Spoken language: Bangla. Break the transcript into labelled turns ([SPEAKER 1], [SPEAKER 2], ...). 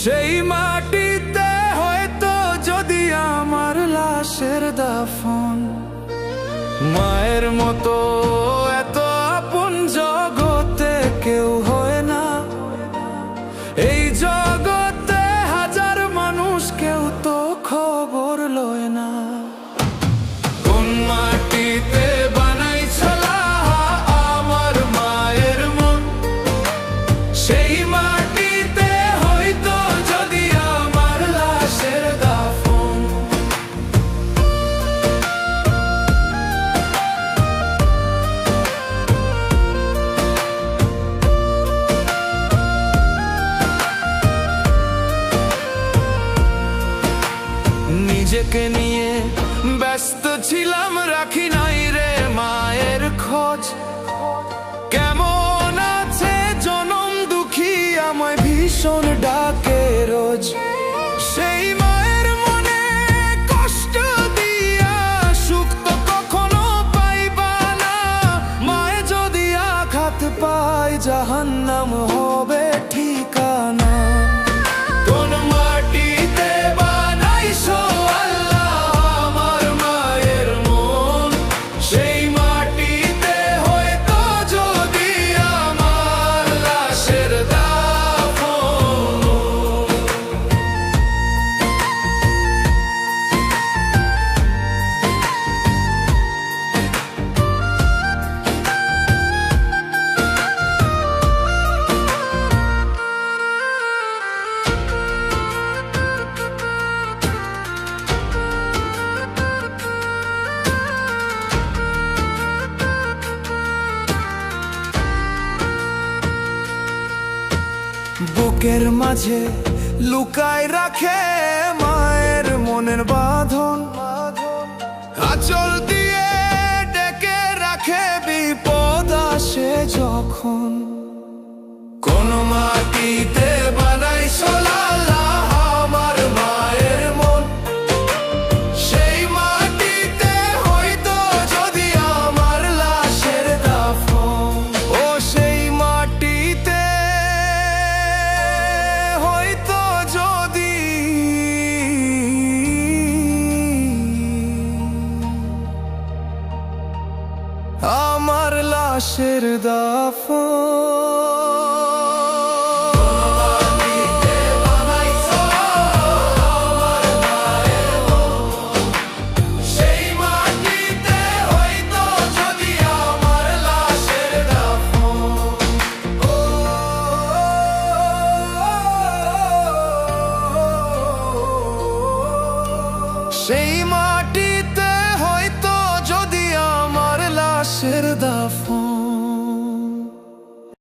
[SPEAKER 1] সেই মাটিতে হয়তো যদি আমার লাশের দাফন। মায়ের মতো এত আপন জগতে কেউ হয় না। এই জগতে হাজার মানুষ, কেউ তো খবর লয় না। কোন মাটিতে বানাইছলা আমার মায়ের মন, সেই মাটিতে হয়তো যদি আমার লাশের দাফন। নিজেকে নিয়ে ব্যস্ত ছিলাম, রাখি নাই রে মায়ের খোঁজ। কেমন আছে জনম দুঃখী আমায় ভীষণ ডাকে রোজ। সেই মায়ের মনে কষ্ট দিয়া সুখ তো কখনো পাইবা না। মায়ে যদি আঘাত পায় জাহান্নাম হবে ঠিকানা। কোন মাটিতে বানাইছো আল্লাহ আমার মায়ের মন, সেই মাটিতে হয়তো যদি আমার লাশের দাফন। বুকের মাঝে লুকায় রাখে মায়ের মনের বাঁধন। আঁচল দিয়ে ডেকে রাখে বিপদ আসে যখন। কোন মাটিতে বানাইছো আল্লাহ আমার মায়ের মন, সেই মাটিতে হয়তো যদি আমার লাশের দাফন। ও সেই মাটিতে হয়তো যদি আমার লাশের দাফন। সেই মাটি